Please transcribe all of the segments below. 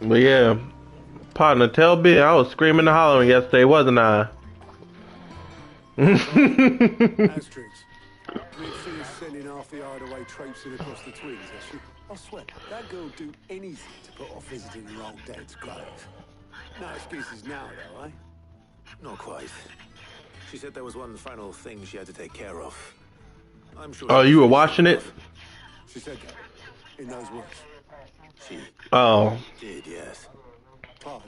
But yeah, partner, tell B I was screaming and hollering yesterday, wasn't I? Asterix. We've finished sending half the hideaway traipsing across the twins, has she? I swear, that girl'd do anything to put off visiting her old dad's grave. No excuses now, though, eh? Not quite. She said there was one final thing she had to take care of. I'm sure Oh, she'll you were finish watching soon it? enough. She said that, in those words. She Oh. did, yes. Parv,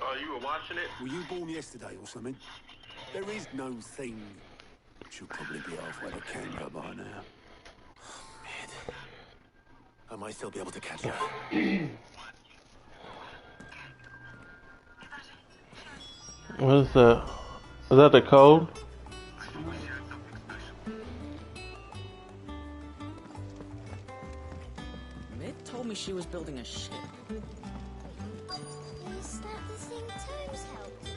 Oh, you were watching it? were you born yesterday or something? There is no thing. She'll probably be halfway to Canada by now. Mid. I might still be able to catch her. What is that? Is that the code? Mid told me she was building a ship. Is that the thing Toes helped?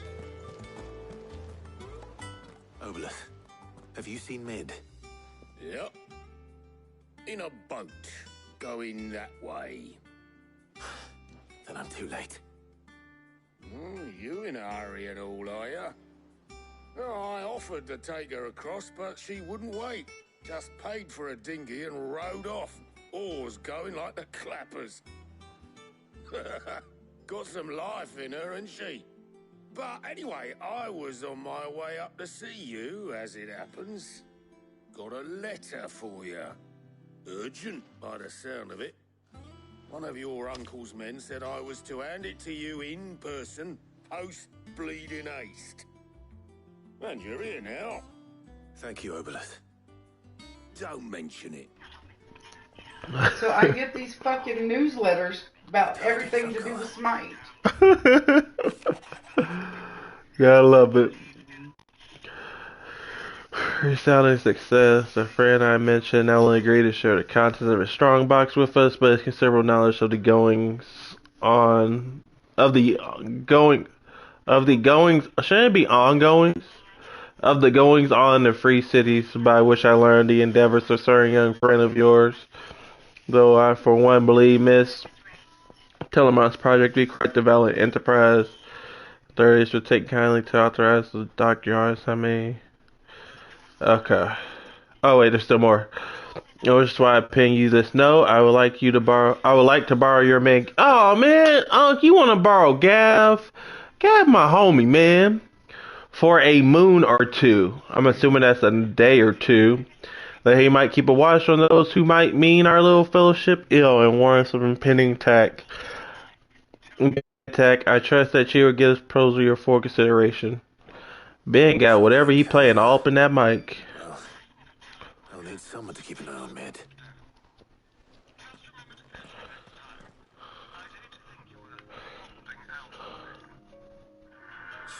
Obelith, have you seen Mid? Yep. In a boat, going that way. Then I'm too late. You in a hurry at all, are you? Oh, I offered to take her across, but she wouldn't wait. Just paid for a dinghy and rowed off. Oars going like the clappers. Got some life in her, ain't she? But anyway, I was on my way up to see you, as it happens. Got a letter for you. Urgent, by the sound of it. One of your uncle's men said I was to hand it to you in person, post-bleeding haste. And you're here now. Thank you, Obelith. Don't mention it. So I get these fucking newsletters about everything to do with Smite. Yeah, I love it. Resounding success. A friend I mentioned not only agreed to share the contents of his strong box with us, but his considerable knowledge of the goings on shouldn't it be ongoings? Of the goings on in the free cities, by which I learned the endeavors of certain young friend of yours. Though I for one believe Miss Telemont's project to be quite the valid enterprise. Authorities would take kindly to authorize the dockyards. Okay. Oh wait, there's still more. Which is why I ping you this note. I would like to borrow your man. Oh man, you want to borrow Gav? Gav, my homie, man. For a moon or two. I'm assuming that's a day or two. That he might keep a watch on those who might mean our little fellowship ill and warn some impending attack. I trust that you will give this proposal your full consideration. Ben got whatever he playing all up in that mic. Well, I'll need someone to keep an eye on Mid.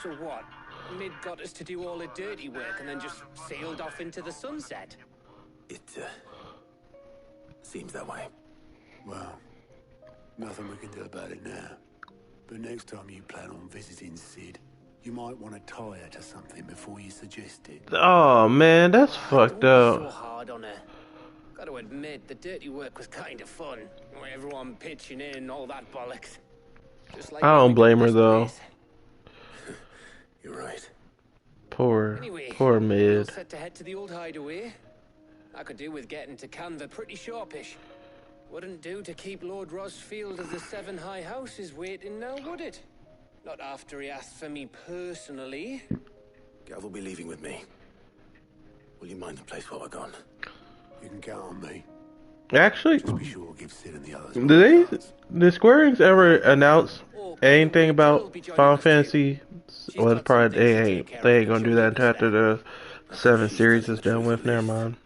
So what? Mid got us to do all the dirty work and then just sailed off into the sunset? It, seems that way. Well, nothing we can do about it now. But next time you plan on visiting Sid, you might want to tie her to something before you suggest it. Oh man, that's fucked Don't be up. so hard on her. Gotta admit, the dirty work was kind of fun. Everyone pitching in, all that bollocks. Just like I don't blame her this though. place. You're right. Poor Anyway, Poor we're Mid. set to head to the old hideaway. I could do with getting to Canva pretty sharpish. Wouldn't do to keep Lord Rosfield of the Seven High Houses waiting now, would it? Not after he asked for me personally. Gav will be leaving with me. Will you mind the place while we're gone? You can count on me. Actually, Just be sure to give Sid and the others. did Square Enix ever announce anything about Final Fantasy? Well, it's probably they ain't gonna do that until after the 7 series is done with. Never mind.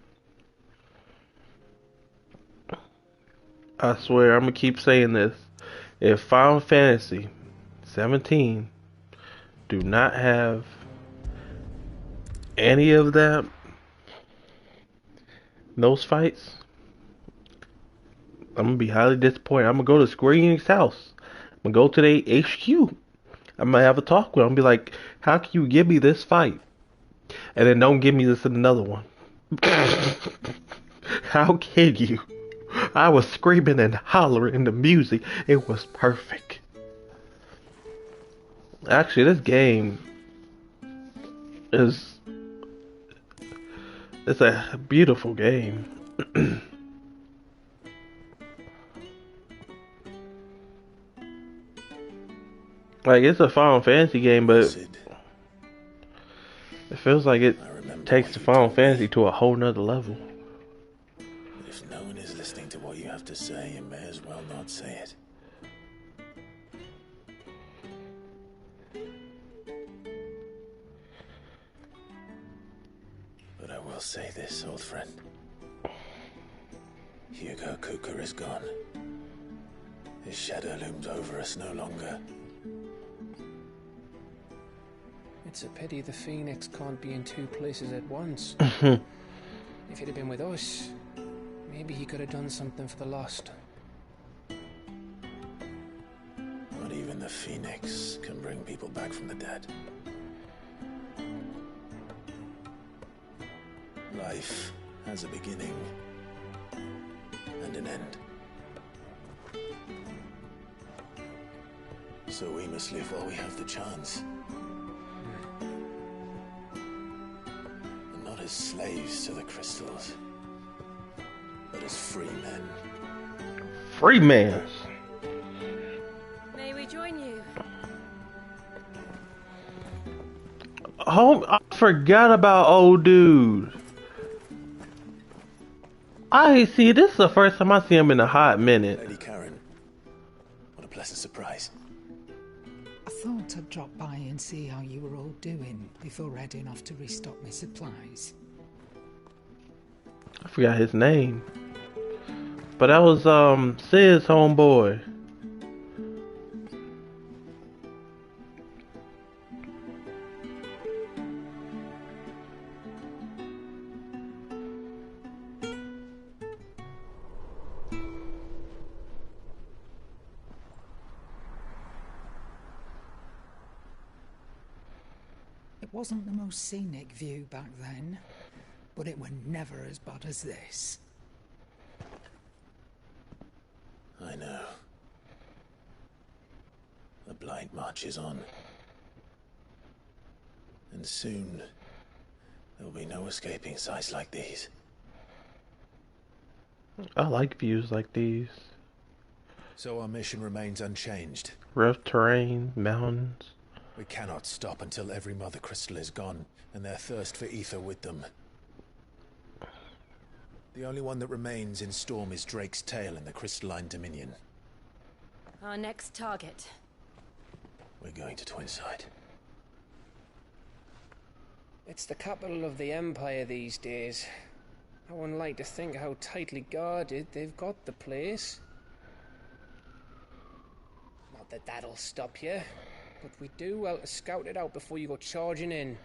I swear, I'm gonna keep saying this. If Final Fantasy 17 do not have any of that, those fights, I'm gonna be highly disappointed. I'm gonna go to Square Enix house. I'm gonna go to the HQ. I'm gonna have a talk with them. I'm gonna be like, how can you give me this fight? And then don't give me this in another one. How can you? I was screaming and hollering. The music, it was perfect. Actually, this game is it's a beautiful game. Like, it's a Final Fantasy game, but Sid, it feels like it I remember takes what the you Final told me. Fantasy to a whole nother level. But if no one is listening to what you have to say, you may as well not say it. But I will say this, old friend. Hugo Kuka is gone. His shadow looms over us no longer. It's a pity the Phoenix can't be in two places at once. If he'd have been with us, maybe he could have done something for the lost. Not even the Phoenix can bring people back from the dead. Life has a beginning and an end. So we must live while we have the chance. And not as slaves to the crystals, but as free men. Free man. May we join you? Oh, I forgot about old dude. I see. This is the first time I see him in a hot minute. Lady Karen, what a pleasant surprise. I thought I'd drop by and see how you were all doing before heading off to restock my supplies. I forgot his name, but that was Sid's homeboy. It wasn't the most scenic view back then, but it were never as bad as this. I know. The blight marches on. And soon, there'll be no escaping sights like these. I like views like these. So our mission remains unchanged. Rough terrain, mountains. We cannot stop until every mother crystal is gone, and their thirst for ether with them. The only one that remains in Storm is Drake's tail in the crystalline dominion. Our next target. We're going to Twinside. It's the capital of the Empire these days. I wouldn't like to think how tightly guarded they've got the place. Not that that'll stop you, but we do well to scout it out before you go charging in.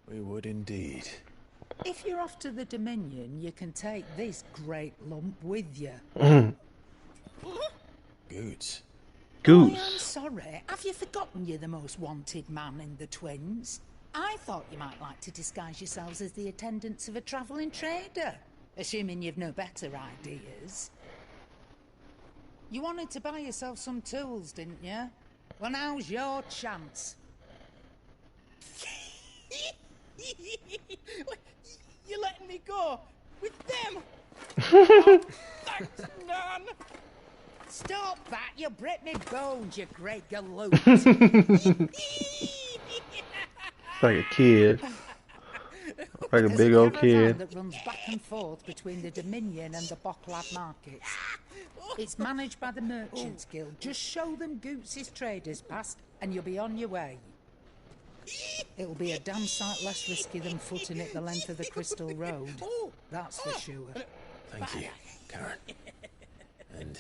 We would indeed. If you're off to the Dominion, you can take this great lump with you. Goots. Oh, I'm Goose. sorry. Have you forgotten you're the most wanted man in the Twins? I thought you might like to disguise yourselves as the attendants of a travelling trader, assuming you've no better ideas. You wanted to buy yourself some tools, didn't you? Well, now's your chance. You're letting me go with them? Thanks, Nan. Stop that! You break me bones, you great galoot! It's like a kid. Like a There's big old caravan kid. that runs back and forth between the Dominion and the Bocklad markets. It's managed by the Merchants Guild. Just show them Goots' traders past and you'll be on your way. It'll be a damn sight less risky than footing it the length of the Crystal Road. That's for sure. Thank you, Karen. And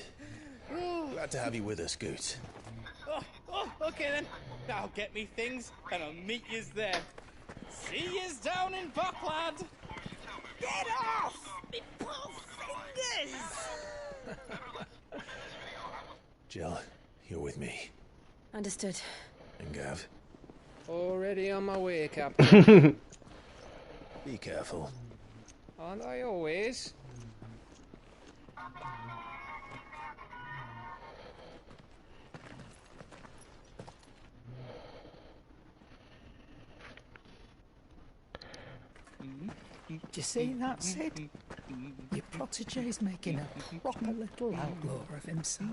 glad to have you with us, Goots. Okay then. I'll get me things and I'll meet yous there. See yous down in Buckland. Get off! Me poor fingers! Jill, you're with me. Understood. And Gav, Already on my way, Captain. be careful. Aren't I always? Do you see that, Sid? Your protege's making a proper little outlaw of himself.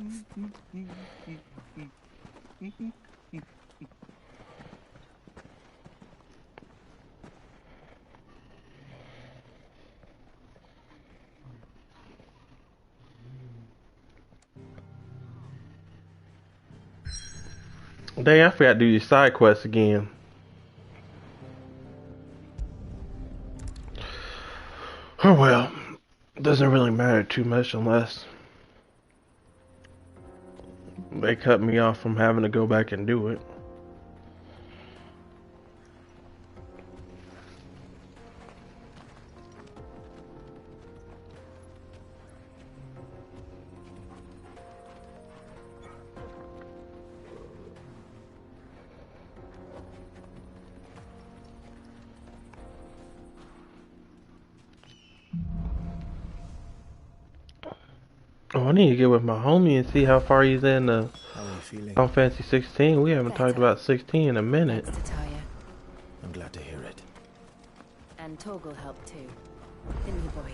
Dang, I forgot to do these side quests again. Oh well, doesn't really matter too much unless they cut me off from having to go back and do it. Oh, I need to get with my homie and see how far he's in How are you feeling? on Fantasy 16. We haven't talked about 16 in a minute. Thanks to Talia. I'm glad to hear it. And Torgal helped too. Didn't you, boy?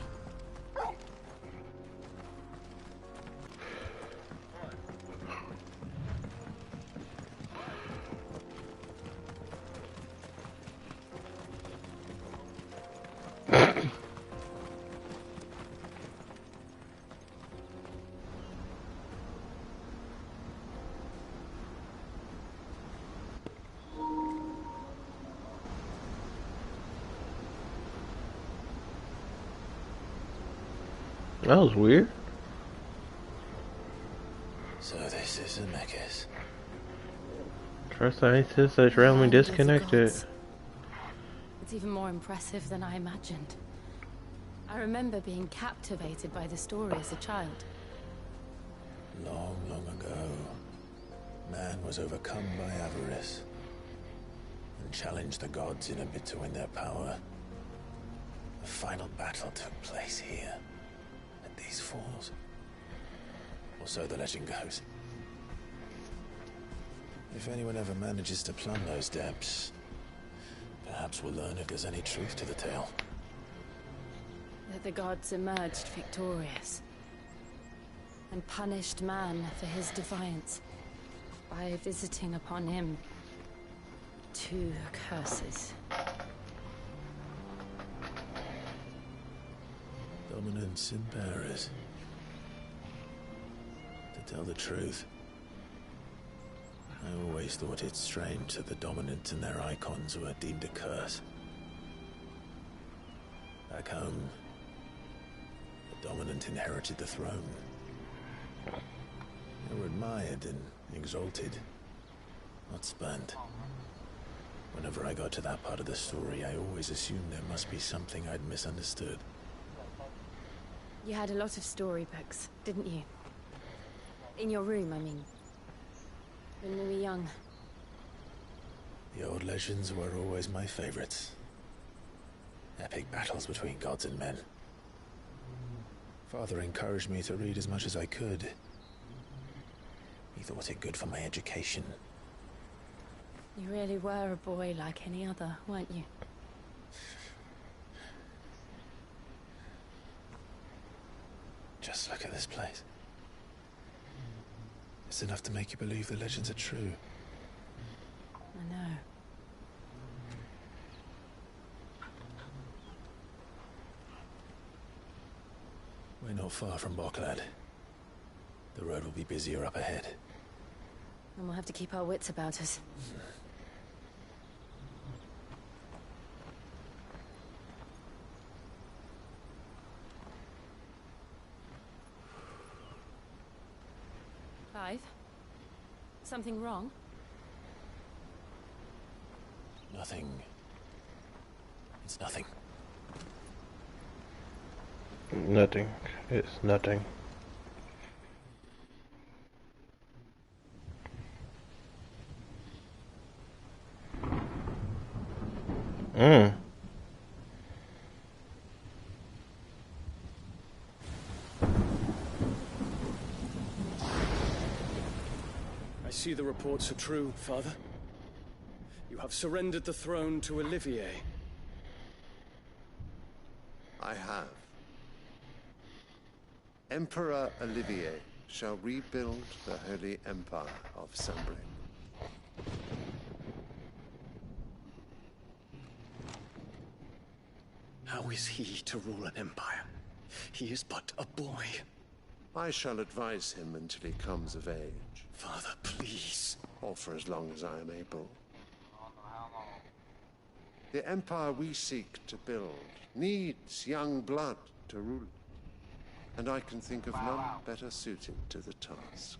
That was weird. So this is Zemeckis. First I says that it's randomly disconnected. It's even more impressive than I imagined. I remember being captivated by the story as a child. Long, long ago, man was overcome by avarice and challenged the gods in a bid to win their power. The final battle took place here, at these falls. Or so the legend goes. If anyone ever manages to plumb those depths, perhaps we'll learn if there's any truth to the tale. That the gods emerged victorious and punished man for his defiance by visiting upon him 2 curses. Dominance and bearers. To tell the truth, I always thought it strange that the dominant and their icons were deemed a curse. Back home, the dominant inherited the throne. They were admired and exalted, not spurned. Whenever I got to that part of the story, I always assumed there must be something I'd misunderstood. You had a lot of storybooks, didn't you? In your room, I mean. When we were young. The old legends were always my favorites. Epic battles between gods and men. Father encouraged me to read as much as I could. He thought it good for my education. You really were a boy like any other, weren't you? Just look at this place. It's enough to make you believe the legends are true. I know. We're not far from Boklad. The road will be busier up ahead. And we'll have to keep our wits about us. Clive? Something wrong? Nothing. It's nothing. Nothing. It's nothing. Mm. 'Cause see the reports are true, Father. You have surrendered the throne to Olivier. I have. Emperor Olivier shall rebuild the Holy Empire of Sambre. How is he to rule an empire? He is but a boy. I shall advise him until he comes of age. Father, please. Or for as long as I am able. The empire we seek to build needs young blood to rule it. And I can think of none better suited to the task.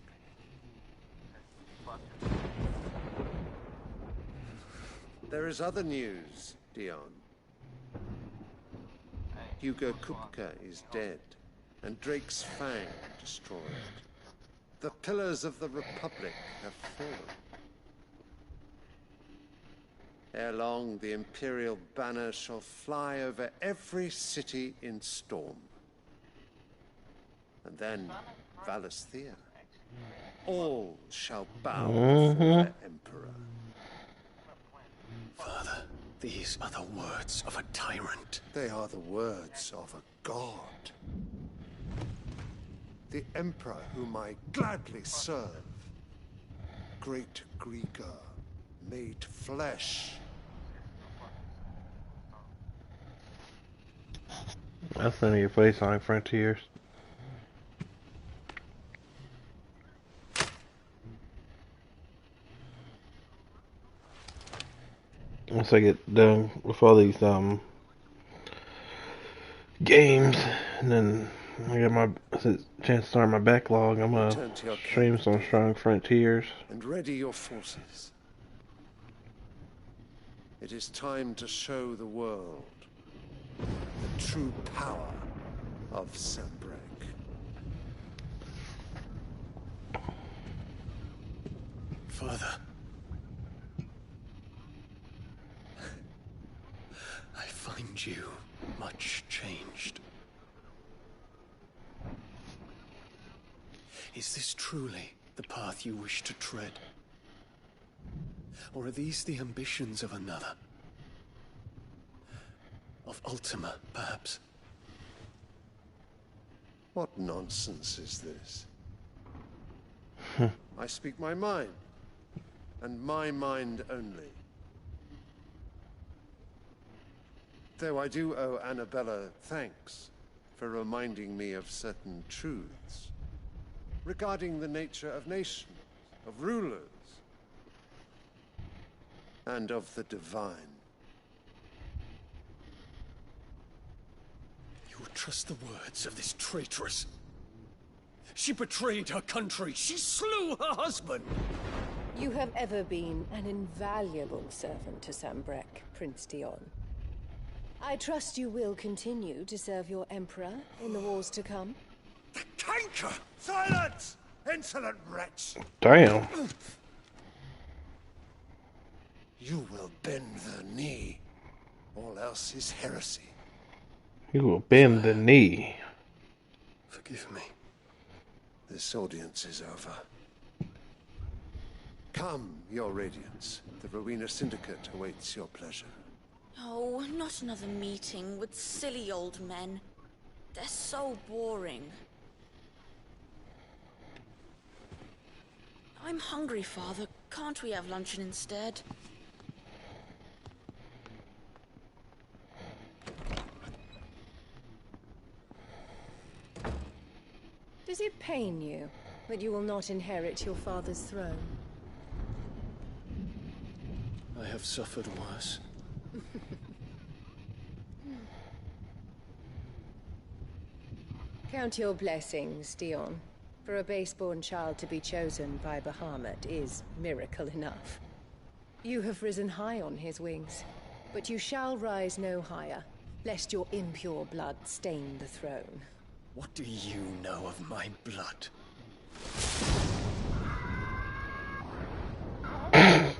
There is other news, Dion. Hugo Kupka is dead, and Drake's Fang destroyed. The pillars of the Republic have fallen. Ere long, the Imperial banner shall fly over every city in Storm. And then, Valisthea. All shall bow before their Emperor. Father, these are the words of a tyrant. They are the words of a god. The Emperor whom I gladly serve. Great Grieger, made flesh. That's the name of your face on Frontiers. Once I get done with all these games, and then I get my chance to start my backlog, I'm gonna stream some Strong Frontiers. And ready your forces. It is time to show the world the true power of Sambre. Father. I find you much changed. Is this truly the path you wish to tread? Or are these the ambitions of another? Of Ultima, perhaps? What nonsense is this? I speak my mind, and my mind only. Though I do owe Annabella thanks for reminding me of certain truths regarding the nature of nations, of rulers, and of the divine. You would trust the words of this traitress? She betrayed her country. She slew her husband. You have ever been an invaluable servant to Sambre, Prince Dion. I trust you will continue to serve your Emperor in the wars to come. The canker! Silence! Insolent wretch! Damn. You will bend the knee. All else is heresy. You will bend the knee. Forgive me. This audience is over. Come, your Radiance. The Rowena Syndicate awaits your pleasure. Oh, not another meeting with silly old men. They're so boring. I'm hungry, Father. Can't we have luncheon instead? Does it pain you that you will not inherit your father's throne? I have suffered worse. Count your blessings, Dion. For a base-born child to be chosen by Bahamut is miracle enough. You have risen high on his wings, but you shall rise no higher, lest your impure blood stain the throne. What do you know of my blood? That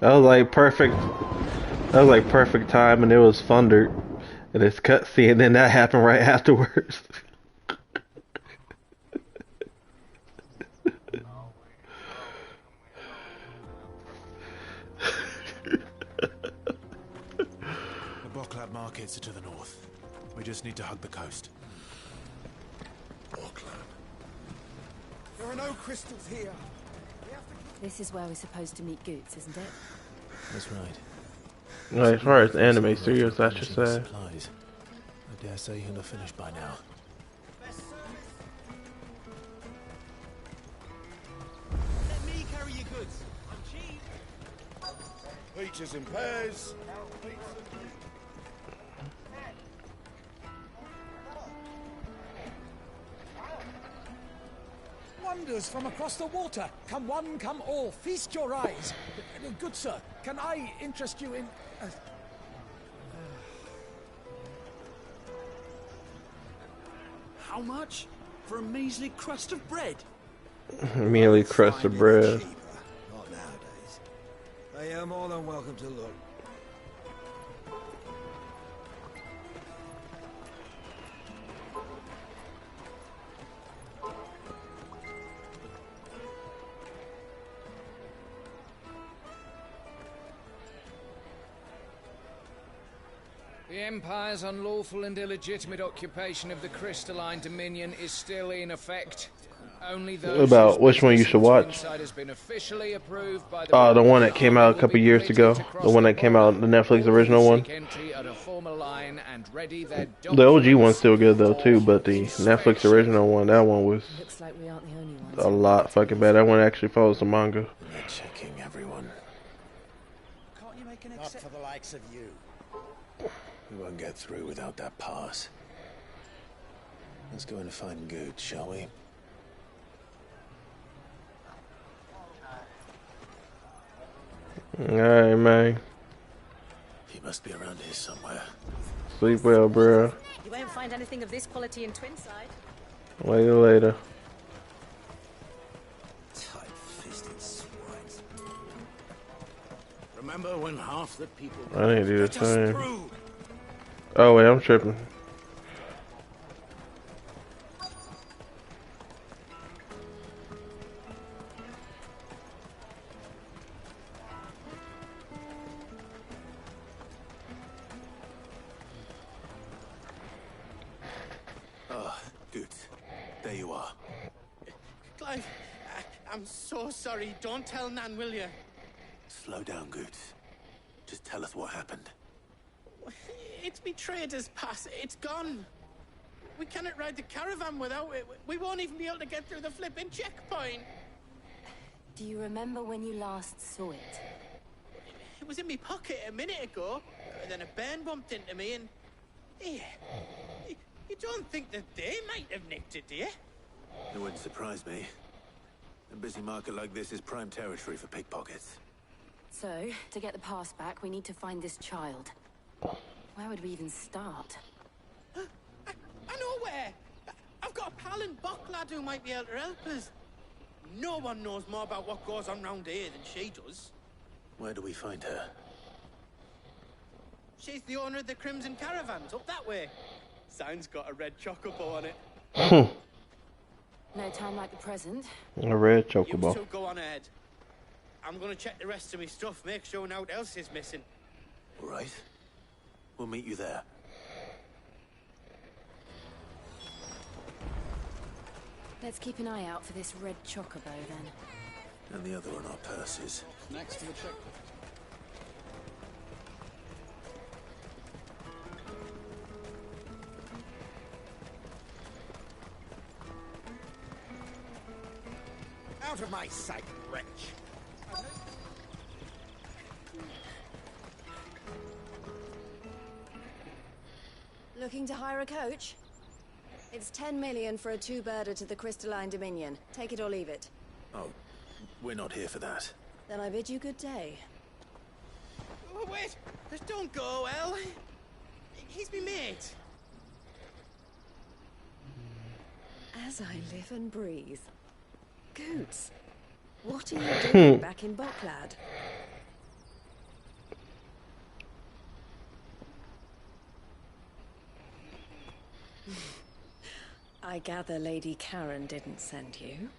was like perfect. That was like perfect time, and it was thundered, and it's cutscene, and then that happened right afterwards. are to the north. We just need to hug the coast. There are no crystals here. This is where we're supposed to meet Goots, isn't it? That's right. No, as far as anime series, I should say. Supplies. I dare say you'll have finished by now. Let me carry your goods. I'm cheap. Peaches and pears. Wonders from across the water. Come one, come all. Feast your eyes. Good sir, can I interest you in... How much? For a measly crust of bread? Merely crust of bread. Not nowadays. They are more than welcome to look. The Empire's unlawful and illegitimate occupation of the crystalline dominion is still in effect. Only those About which one you should watch? has been officially approved by the The one that came out a couple years ago. The one that came out, the Netflix original one. The OG one's still good though too, but the Netflix original one, that one was Looks like we aren't the only ones. a lot fucking bad. That one actually follows the manga. They're checking everyone. Can't you make an Not for the likes of you. We won't get through without that pass. Let's go and find Good, shall we? Alright, man. He must be around here somewhere. Sleep well, bro. You won't find anything of this quality in Twinside. Later. Tight-fisted swines. Remember when half the people... I need to do the Get us same. through. Oh wait, I'm tripping. Good. There you are. Clive, I'm so sorry. Don't tell Nan, will you? Slow down, Good. Just tell us what happened. It's me trader's pass. It's gone. We cannot ride the caravan without it. We won't even be able to get through the flipping checkpoint. Do you remember when you last saw it? It was in my pocket a minute ago. And then a band bumped into me and... Yeah. You don't think that they might have nicked it, do you? It wouldn't surprise me. A busy market like this is prime territory for pickpockets. So, to get the pass back, we need to find this child. Where would we even start? I know where. I've got a pal in Bocklad who might be able to help us. No one knows more about what goes on round here than she does. Where do we find her? She's the owner of the Crimson Caravans, up that way. Sign's got a red chocobo on it. No time like the present. A red You chocobo. two go on ahead. I'm gonna check the rest of my stuff, make sure no one else is missing. All right. We'll meet you there. Let's keep an eye out for this red chocobo then. And the other on our purses. Next to the checkpoint. Out of my sight, wretch. Looking to hire a coach? It's 10 million for a two-birder to the Crystalline Dominion. Take it or leave it. Oh, we're not here for that. Then I bid you good day. Oh, wait! Just don't go, El. He's me mate. As I live and breathe. Goots, what are you doing back in Bocklad? I gather Lady Karen didn't send you.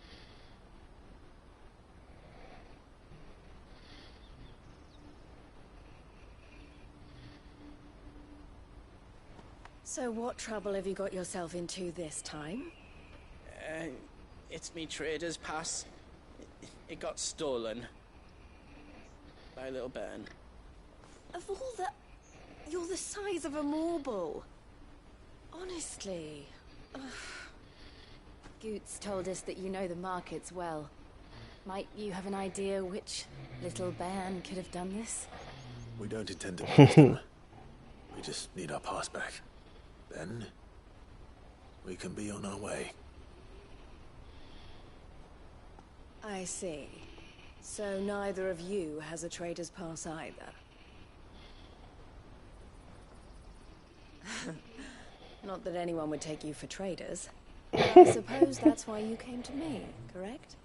So what trouble have you got yourself into this time? It's me trader's pass. It got stolen. By a little bairn. Of all the... You're the size of a marble. Honestly. Ugh. Goots told us that you know the markets well. Might you have an idea which little bairn could have done this? We don't intend to punish them. We just need our pass back. Then we can be on our way. I see. So neither of you has a trader's pass either. Not that anyone would take you for traders. I suppose that's why you came to me, correct?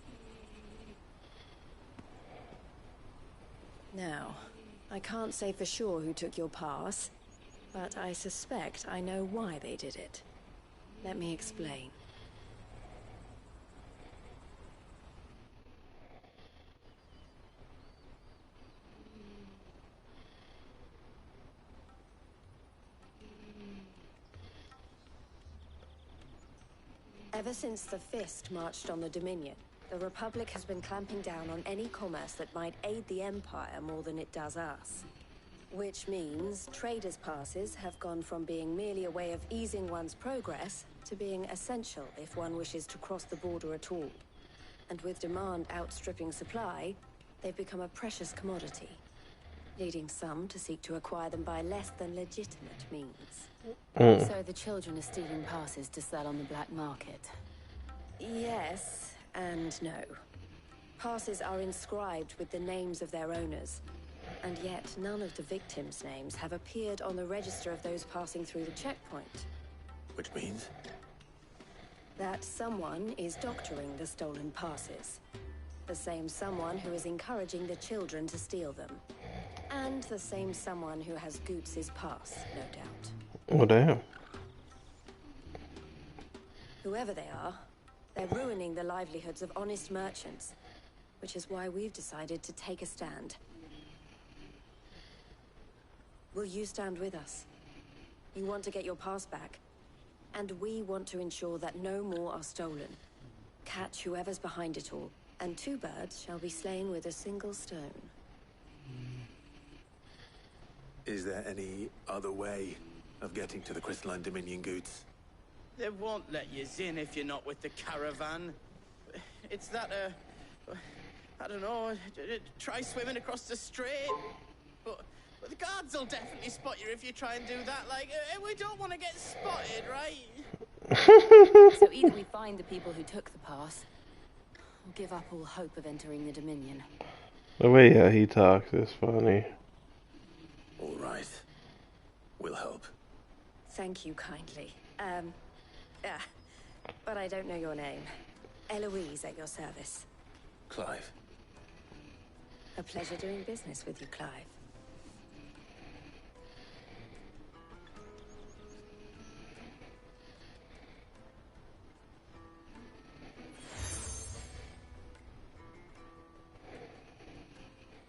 Now, I can't say for sure who took your pass, but I suspect I know why they did it. Let me explain. Ever since the Fist marched on the Dominion, the Republic has been clamping down on any commerce that might aid the Empire more than it does us. Which means traders' passes have gone from being merely a way of easing one's progress to being essential if one wishes to cross the border at all. And with demand outstripping supply, they've become a precious commodity, leading some to seek to acquire them by less than legitimate means. So the children are stealing passes to sell on the black market? Yes and no. Passes are inscribed with the names of their owners, and yet none of the victims' names have appeared on the register of those passing through the checkpoint. Which means? That someone is doctoring the stolen passes. The same someone who is encouraging the children to steal them. And the same someone who has Goots' pass, no doubt. Oh, damn. Whoever they are, they're ruining the livelihoods of honest merchants, which is why we've decided to take a stand. Will you stand with us? You want to get your pass back, and we want to ensure that no more are stolen. Catch whoever's behind it all, and 2 birds shall be slain with a single stone. Is there any other way of getting to the Crystalline Dominion, Goots? They won't let you in if you're not with the caravan. It's that, I don't know, try swimming across the strait. But the guards will definitely spot you if you try and do that. Like, we don't want to get spotted, right? So either we find the people who took the pass, or give up all hope of entering the Dominion. The way he talks is funny. All right. We'll help. Thank you kindly. But I don't know your name. Eloise at your service. Clive. A pleasure doing business with you, Clive.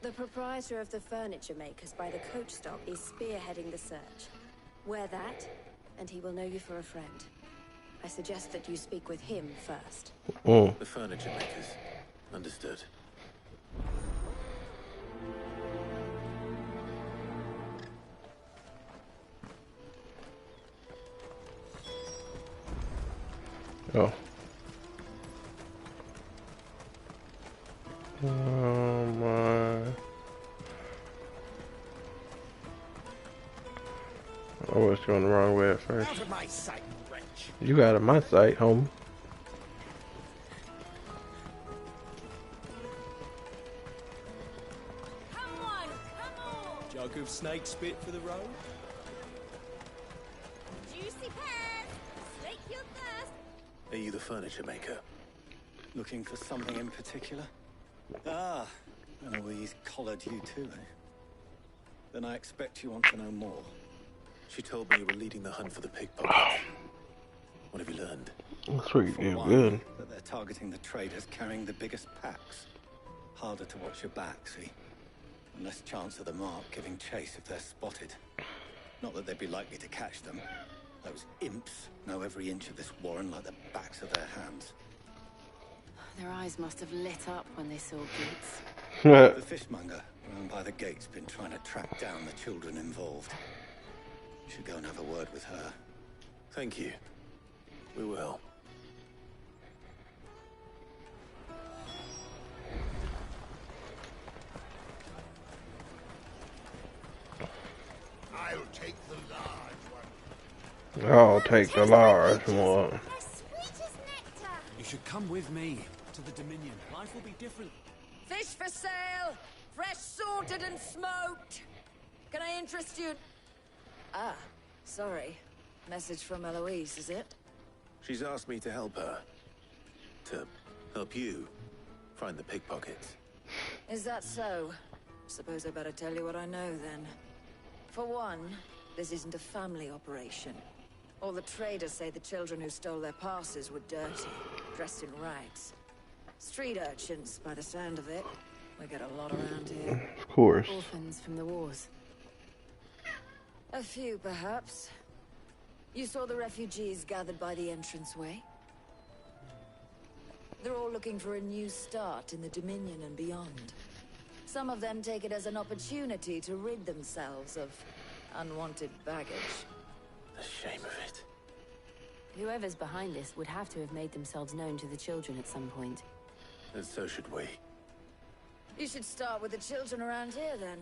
The proprietor of the furniture makers by the coach stop is spearheading the search. Wear that, and he will know you for a friend. I suggest that you speak with him first. The furniture makers. Understood. Oh. Oh my. I was going the wrong way at first. Out of my sight, wretch. You got out of my sight, homie. Come on! Jug of snake spit for the road? Juicy pears! Slake your thirst! Are you the furniture maker? Looking for something in particular? Ah, Eloise collared you too, eh? Then I expect you want to know more. She told me you were leading the hunt for the pickpockets. What have you learned? That's pretty One, good. that they're targeting the traders carrying the biggest packs. Harder to watch your back, see? And less chance of the mark giving chase if they're spotted. Not that they'd be likely to catch them. Those imps know every inch of this warren like the backs of their hands. Their eyes must have lit up when they saw Geats. The fishmonger around by the gate's been trying to track down the children involved. You should go and have a word with her. Thank you. We will. I'll take the large one. I'll take the large one. You should come with me to the Dominion. Life will be different. Fish for sale! Fresh sorted and smoked! Can I interest you? Ah, sorry. Message from Eloise, is it? She's asked me to help her. To help you find the pickpockets. Is that so? Suppose I better tell you what I know then. For one, this isn't a family operation. All the traders say the children who stole their passes were dirty, dressed in rags. Street urchins, by the sound of it. We get a lot around here. Of course. Orphans from the wars. A few, perhaps. You saw the refugees gathered by the entranceway? They're all looking for a new start in the Dominion and beyond. Some of them take it as an opportunity to rid themselves of unwanted baggage. The shame of it. Whoever's behind this would have to have made themselves known to the children at some point. And so should we. You should start with the children around here, then.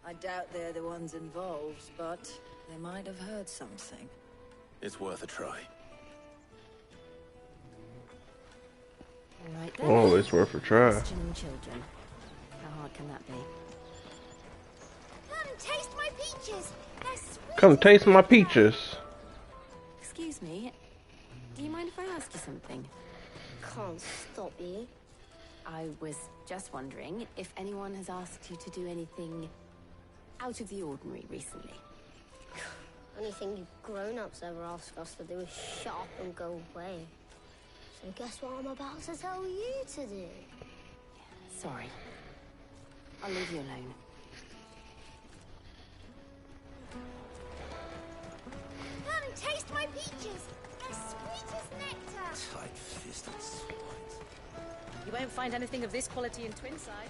I doubt they're the ones involved, but they might have heard something. It's worth a try. Right then. Oh, it's worth a try. Questioning children. How hard can that be? Come taste my peaches. They're sweet. Come taste my peaches. Excuse me. Do you mind if I ask you something? Can't stop you. I was just wondering if anyone has asked you to do anything out of the ordinary recently. Anything you grown-ups ever ask us to do is shut up and go away. So guess what I'm about to tell you to do? Sorry. I'll leave you alone. Come taste my peaches. They're sweet as nectar. Tight-fisted swines. You won't find anything of this quality in Twinside.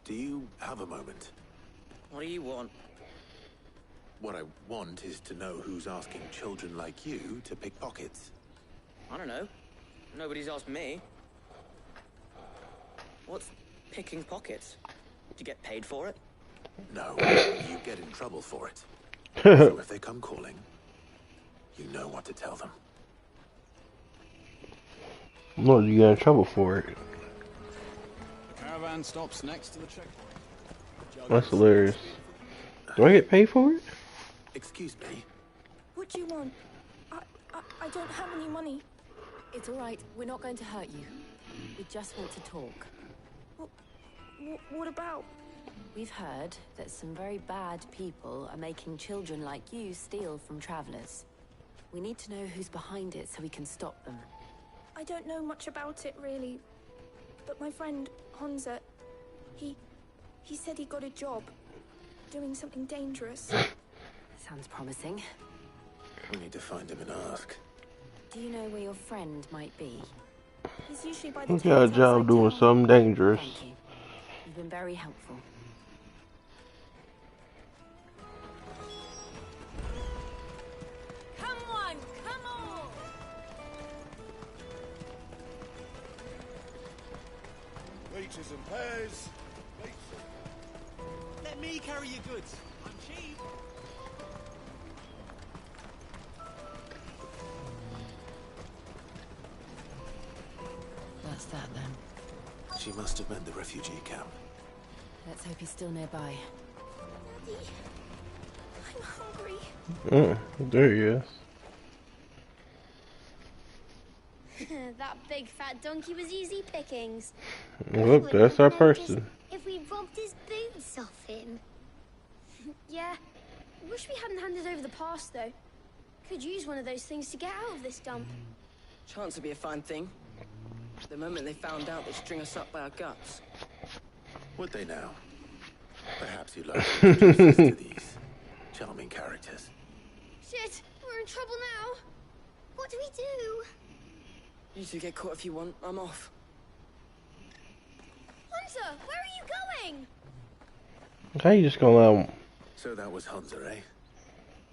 Do you have a moment? What do you want? What I want is to know who's asking children like you to pick pockets. I don't know. Nobody's asked me. What's picking pockets? Do you get paid for it? No, you get in trouble for it. So if they come calling, you know what to tell them. No, you got in trouble for it. The caravan stops next to the checkpoint. That's hilarious. Do I get paid for it? Excuse me? What do you want? I don't have any money. It's all right. We're not going to hurt you. We just want to talk. What about? We've heard that some very bad people are making children like you steal from travelers. We need to know who's behind it so we can stop them. I don't know much about it, really. But my friend, Honza, he said he got a job doing something dangerous. Sounds promising. We need to find him and ask. Do you know where your friend might be? He's usually by the You got a job doing something dangerous. Thank you. You've been very helpful. Come on, come on! Peaches and pears. Let me carry your goods. I'm cheap. That's that then. She must have meant the refugee camp. Let's hope he's still nearby. Daddy, I'm hungry. There he is. That big fat donkey was easy pickings. Look, that's our person. If we robbed his boots off him. Yeah. Wish we hadn't handed over the pass, though. Could use one of those things to get out of this dump. Chance would be a fine thing. The moment they found out, they'd string us up by our guts. Would they now? Perhaps you'd like to introduce us to these charming characters. Shit, we're in trouble now. What do we do? You two get caught if you want. I'm off. Hunter, where are you going? How you just gonna let him? So that was Hunter, eh?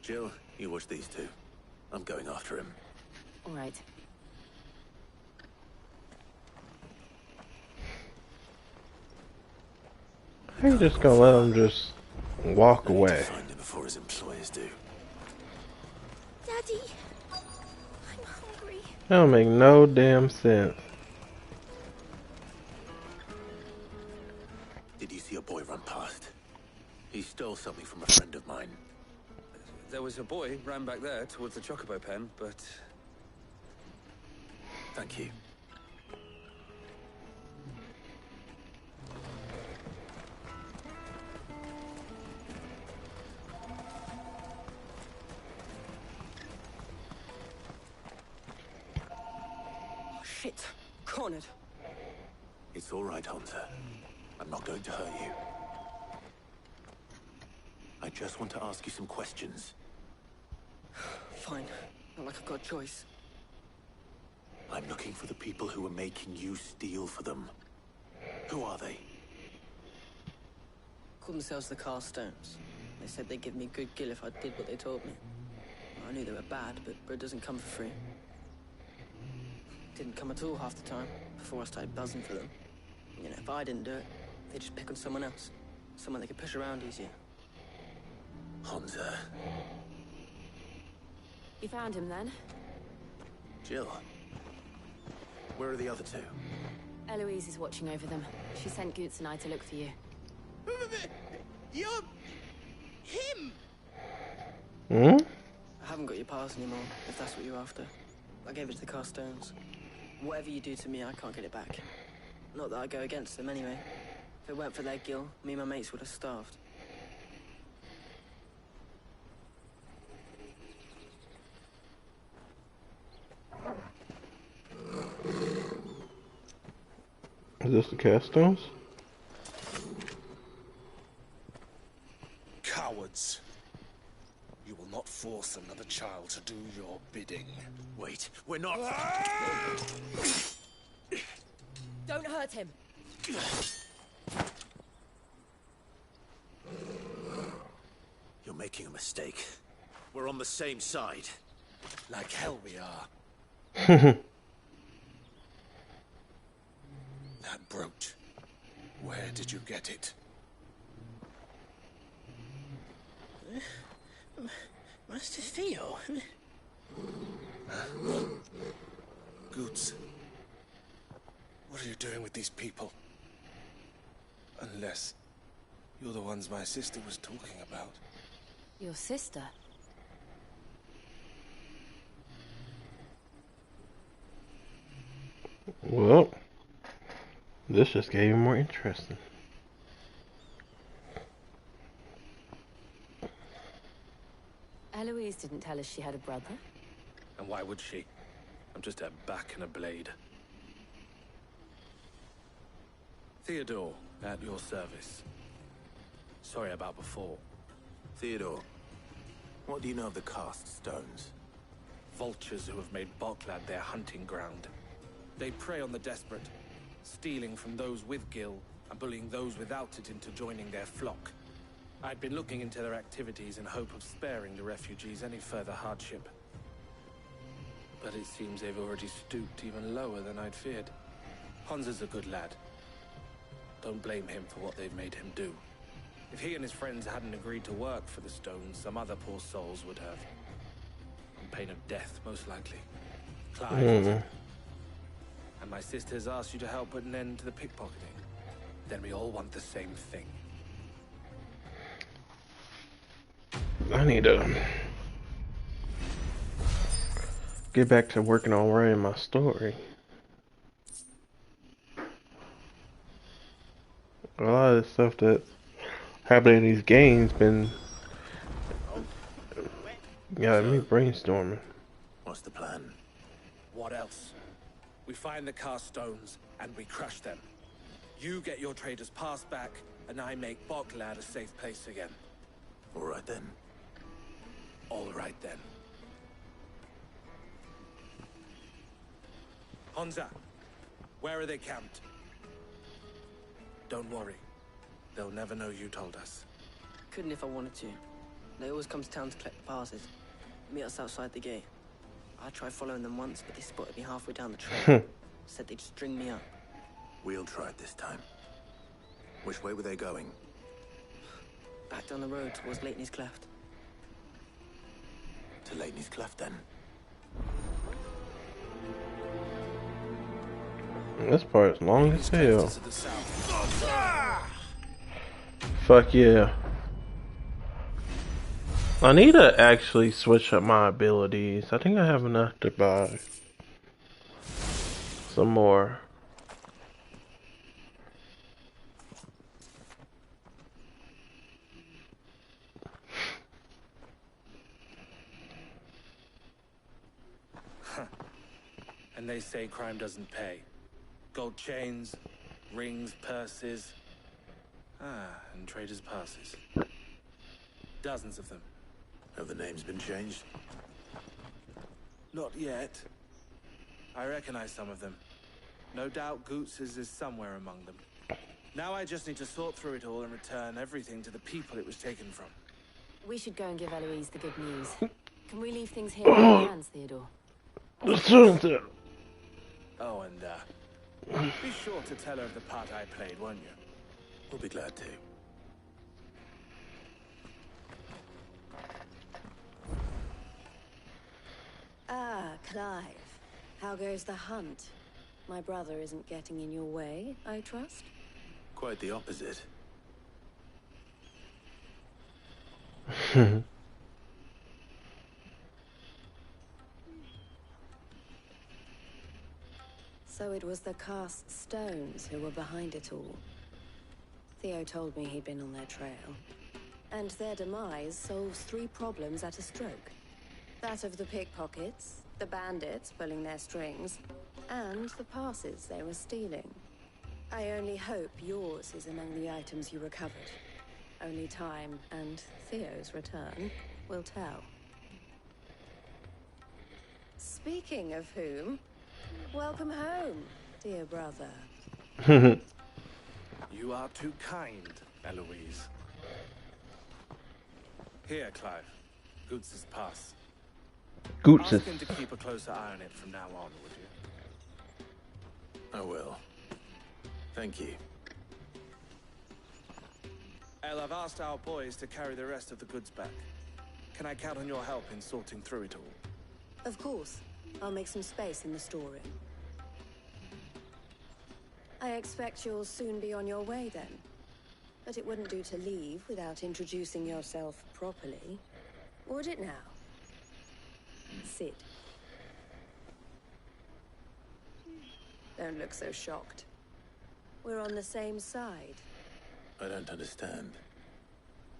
Jill, you watch these two. I'm going after him. All right. How you just gonna let him just walk away? Find him before his employers do. Daddy, I'm hungry. That don't make no damn sense. Did you see a boy run past? He stole something from a friend of mine. There was a boy ran back there towards the Chocobo pen, but... Thank you. Oh, shit. Cornered. It's all right, Hunter. I'm not going to hurt you. I just want to ask you some questions. Fine. Not like I've got a choice. I'm looking for the people who are making you steal for them. Who are they? Called themselves the Carstones. They said they'd give me good gill if I did what they told me. I knew they were bad, but bread doesn't come for free. Didn't come at all half the time, before I started buzzing for them. You know, if I didn't do it, they'd just pick on someone else. Someone they could push around easier. Hunter. You found him then? Jill. Where are the other two? Eloise is watching over them. She sent Goots and I to look for you. You're... him! Hmm? I haven't got your pass anymore, if that's what you're after. I gave it to the Carstones. Whatever you do to me, I can't get it back. Not that I go against them anyway. If it weren't for their gill, me and my mates would have starved. Is this the Carstones? Cowards. You will not force another child to do your bidding. Wait, we're not... Don't hurt him. You're making a mistake. We're on the same side. Like hell we are. That brooch. Where did you get it? Master Theo. Goots. What are you doing with these people? Unless you're the ones my sister was talking about. Your sister? Well, this just gave it more interesting. Eloise didn't tell us she had a brother. And why would she? I'm just a back and a blade. Theodore, at your service. Sorry about before. Theodore, what do you know of the cast stones? Vultures who have made Boklad their hunting ground. They prey on the desperate, stealing from those with gill and bullying those without it into joining their flock. I'd been looking into their activities in hope of sparing the refugees any further hardship. But it seems they've already stooped even lower than I'd feared. Hansa's a good lad. Don't blame him for what they've made him do. If he and his friends hadn't agreed to work for the stones, some other poor souls would have. On pain of death, most likely. Clive. And my sisters asked you to help put an end to the pickpocketing. Then we all want the same thing. I need to get back to working on writing my story. A lot of the stuff that's happening in these games been me brainstorming. What's the plan? What else? We find the cast stones and we crush them. You get your trader's pass back, and I make Boklad a safe place again. All right then. All right then. Honza, where are they camped? Don't worry. They'll never know you told us. Couldn't if I wanted to. They always come to town to collect the passes. Meet us outside the gate. I tried following them once, but they spotted me halfway down the trail. Said they'd string me up. We'll try it this time. Which way were they going? Back down the road towards Leitney's Cleft. To Leitney's Cleft, then. This part's long as hell. Fuck yeah. I need to actually switch up my abilities. I think I have enough to buy some more. And they say crime doesn't pay. Gold chains, rings, purses. And traders' passes. Dozens of them. Have the names been changed? Not yet. I recognize some of them. No doubt Goots's is somewhere among them. Now I just need to sort through it all and return everything to the people it was taken from. We should go and give Eloise the good news. Can we leave things here in your hands, Theodore? Oh, and be sure to tell her of the part I played, won't you? We'll be glad to. Ah, Clive. How goes the hunt? My brother isn't getting in your way, I trust? Quite the opposite. So it was the cast stones who were behind it all. Theo told me he'd been on their trail. And their demise solves 3 problems at a stroke. That of the pickpockets, the bandits pulling their strings, and the passes they were stealing. I only hope yours is among the items you recovered. Only time and Theo's return will tell. Speaking of whom, welcome home, dear brother. You are too kind, Eloise. Here, Clive. Goots's pass. Goots's. Ask him to keep a closer eye on it from now on, would you? I will. Thank you. El, I've asked our boys to carry the rest of the goods back. Can I count on your help in sorting through it all? Of course. I'll make some space in the storeroom. I expect you'll soon be on your way then. But it wouldn't do to leave without introducing yourself properly. Would it now? Sid. Don't look so shocked. We're on the same side. I don't understand.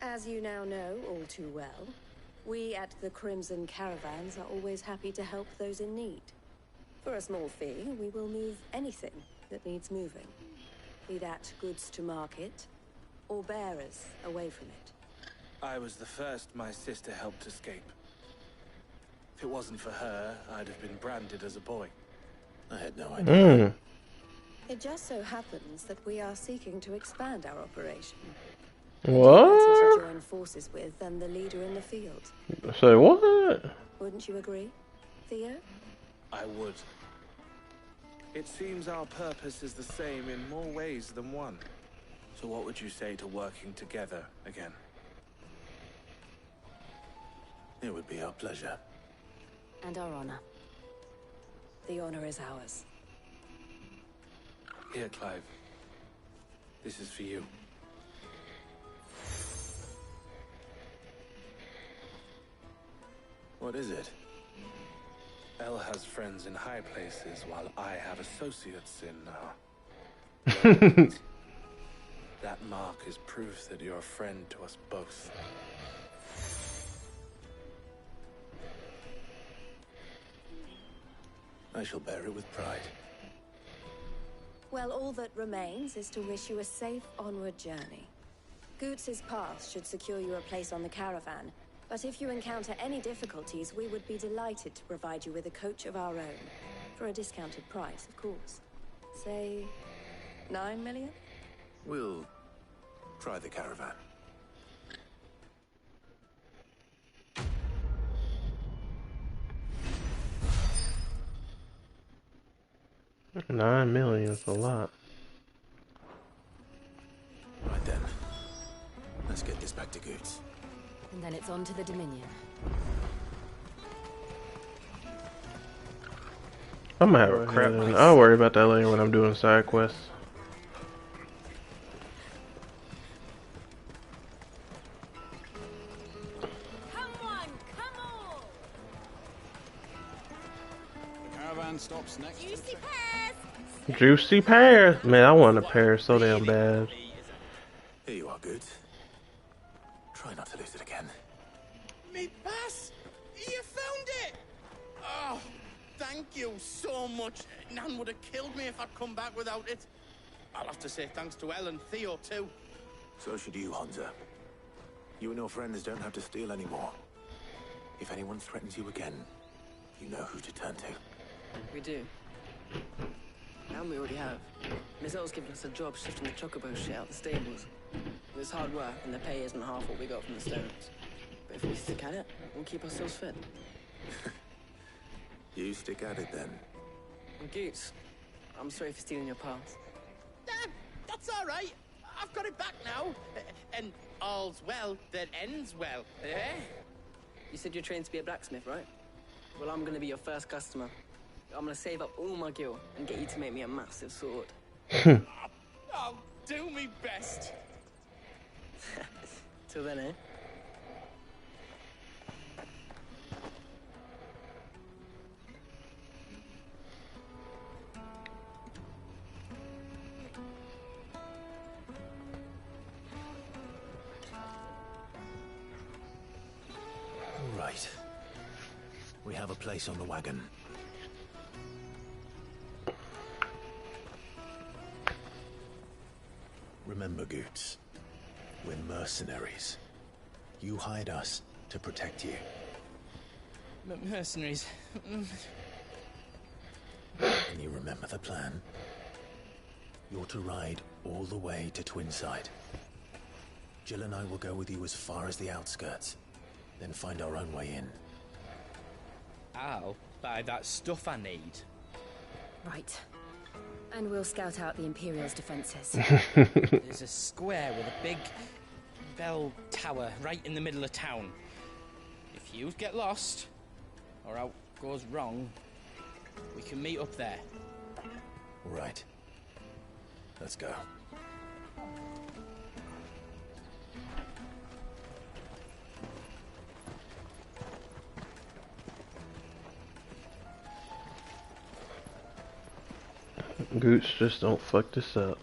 As you now know all too well, we at the Crimson Caravans are always happy to help those in need. For a small fee, we will move anything that needs moving. Be that goods to market, or bearers away from it. I was the first my sister helped escape. If it wasn't for her, I'd have been branded as a boy. I had no idea. It just so happens that we are seeking to expand our operation. What? Better to join forces with than the leader in the field. Say what? Wouldn't you agree, Theo? I would. It seems our purpose is the same in more ways than one. So what would you say to working together again? It would be our pleasure. And our honor. The honor is ours. Here, Clive. This is for you. What is it? Elle has friends in high places, while I have associates in, That mark is proof that you're a friend to us both. I shall bear it with pride. Well, all that remains is to wish you a safe onward journey. Goots's pass should secure you a place on the caravan, but if you encounter any difficulties, we would be delighted to provide you with a coach of our own. For a discounted price, of course. Say, 9 million? We'll try the caravan. $9 million is a lot. Right then. Let's get this back to Goots. And then it's on to the Dominion. I'm gonna have a crap. I'll worry about that later when I'm doing side quests. The caravan stops next. Juicy pears. Juicy pears. Man, I want a pear so damn bad. Here you are, Goots. Try not to lose it again. Me pass! You found it! Oh, thank you so much. Nan would have killed me if I'd come back without it. I'll have to say thanks to Elle and Theo, too. So should you, Hansa. You and your friends don't have to steal anymore. If anyone threatens you again, you know who to turn to. We do. And we already have. Miss Elle's given us a job shifting the chocobo shit out the stables. It's hard work, and the pay isn't half what we got from the stones. But if we stick at it, we'll keep ourselves fit. You stick at it then. And Goots, I'm sorry for stealing your pass. That's all right. I've got it back now. And all's well that ends well, eh? You said you're trained to be a blacksmith, right? Well, I'm gonna be your first customer. I'm gonna save up all my gil and get you to make me a massive sword. I'll do me best. Till then, eh? Right. We have a place on the wagon. Remember, Goots, we're mercenaries. You hired us to protect you. Mercenaries. And you remember the plan? You're to ride all the way to Twinside. Jill and I will go with you as far as the outskirts, then find our own way in. I'll buy that stuff I need. Right. And we'll scout out the Imperial's defenses. There's a square with a big bell tower right in the middle of town. If you get lost, or out goes wrong, we can meet up there. Right. Let's go. Goots, just don't fuck this up.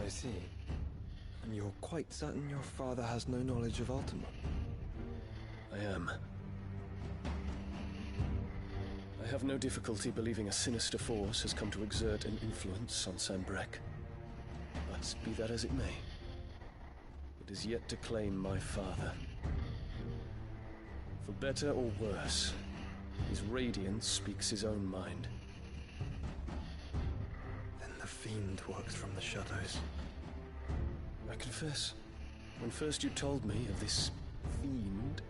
I see. And you're quite certain your father has no knowledge of Ultima? I am. I have no difficulty believing a sinister force has come to exert an influence on Sanbreque. But be that as it may, it is yet to claim my father. For better or worse, his radiance speaks his own mind. Then the fiend works from the shadows. I confess, when first you told me of this fiend,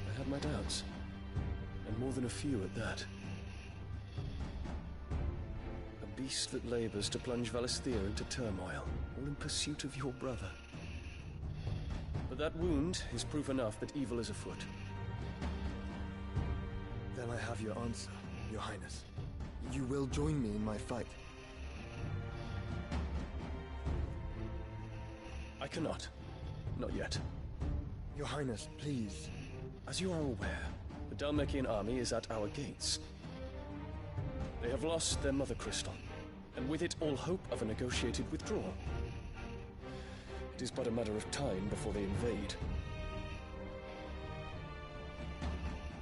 I had my doubts. And more than a few at that. A beast that labors to plunge Valisthea into turmoil, all in pursuit of your brother. But that wound is proof enough that evil is afoot. Then I have your answer, Your Highness. You will join me in my fight. I cannot. Not yet. Your Highness, please. As you are aware, the Dhalmekian army is at our gates. They have lost their mother crystal, and with it all hope of a negotiated withdrawal. It is but a matter of time before they invade.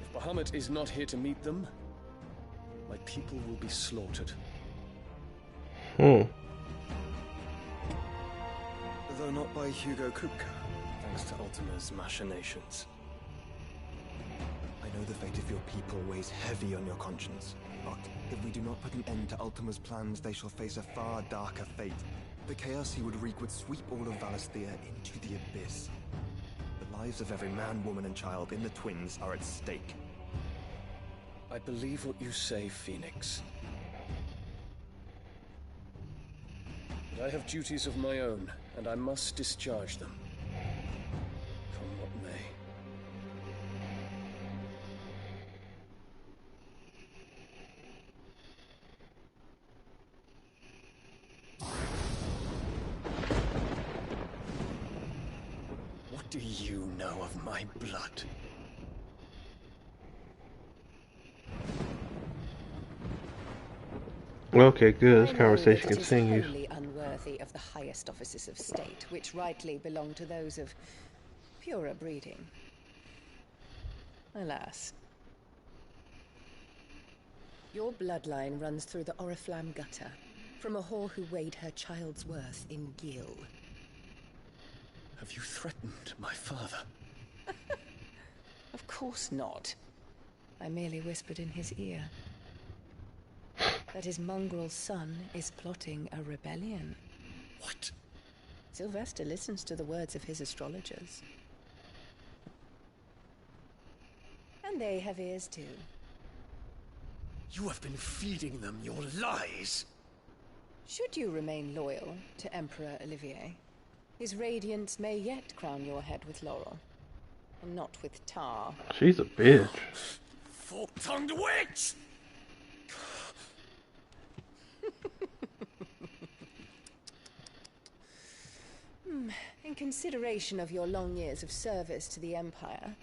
If Bahamut is not here to meet them, my people will be slaughtered. Though not by Hugo Kupka, thanks to Ultima's machinations. I know the fate of your people weighs heavy on your conscience, but if we do not put an end to Ultima's plans, they shall face a far darker fate. The chaos he would wreak would sweep all of Valisthea into the abyss. The lives of every man, woman, and child in the Twins are at stake. I believe what you say, Phoenix. But I have duties of my own, and I must discharge them. Come what may. What do you know of my blood? Okay, good. This I know conversation that it is continues. wholly unworthy of the highest offices of state, which rightly belong to those of purer breeding. Alas. Your bloodline runs through the Oriflamme gutter, from a whore who weighed her child's worth in gil. Have you threatened my father? Of course not. I merely whispered in his ear that his mongrel son is plotting a rebellion. What? Sylvester listens to the words of his astrologers. And they have ears too. You have been feeding them your lies! Should you remain loyal to Emperor Olivier, his radiance may yet crown your head with laurel, and not with tar. She's a bitch. Fork-tongued witch! In consideration of your long years of service to the Empire,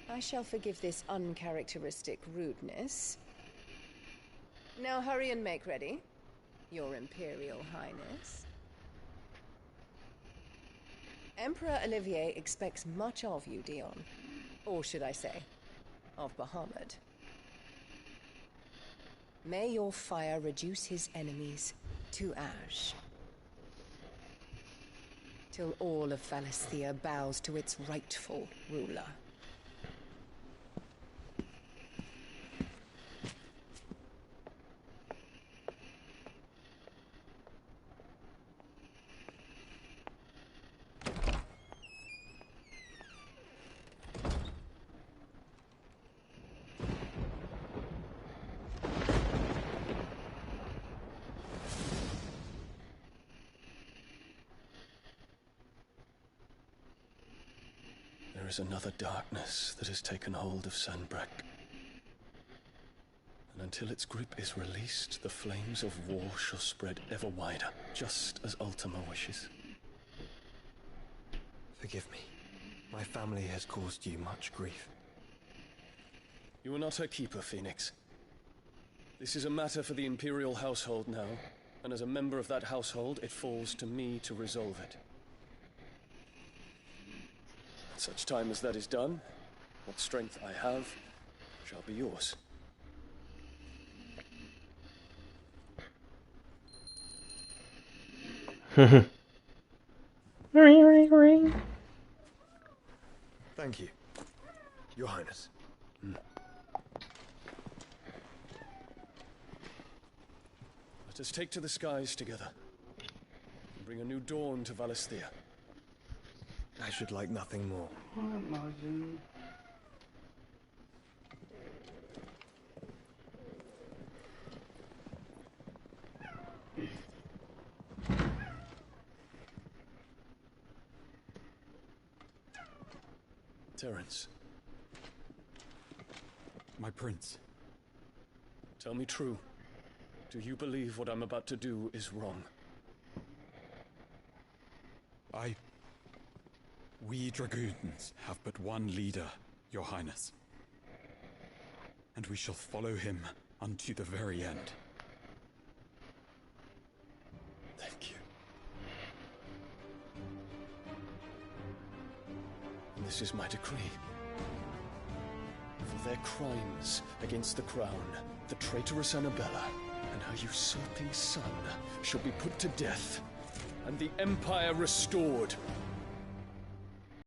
I shall forgive this uncharacteristic rudeness. Now hurry and make ready, Your Imperial Highness. Emperor Olivier expects much of you, Dion. Or should I say, of Bahamut. May your fire reduce his enemies to ash, till all of Valisthea bows to its rightful ruler. There is another darkness that has taken hold of Sanbreque. And until its grip is released, the flames of war shall spread ever wider, just as Ultima wishes. Forgive me. My family has caused you much grief. You are not her keeper, Phoenix. This is a matter for the Imperial household now, and as a member of that household, it falls to me to resolve it. At such time as that is done, what strength I have shall be yours. Thank you, Your Highness. Let us take to the skies together, and bring a new dawn to Valisthea. I should like nothing more. Terence, My prince. tell me true. Do you believe what I'm about to do is wrong? We dragoons have but one leader, Your Highness. And we shall follow him unto the very end. Thank you. This is my decree. For their crimes against the crown, the traitorous Annabella and her usurping son shall be put to death, and the Empire restored.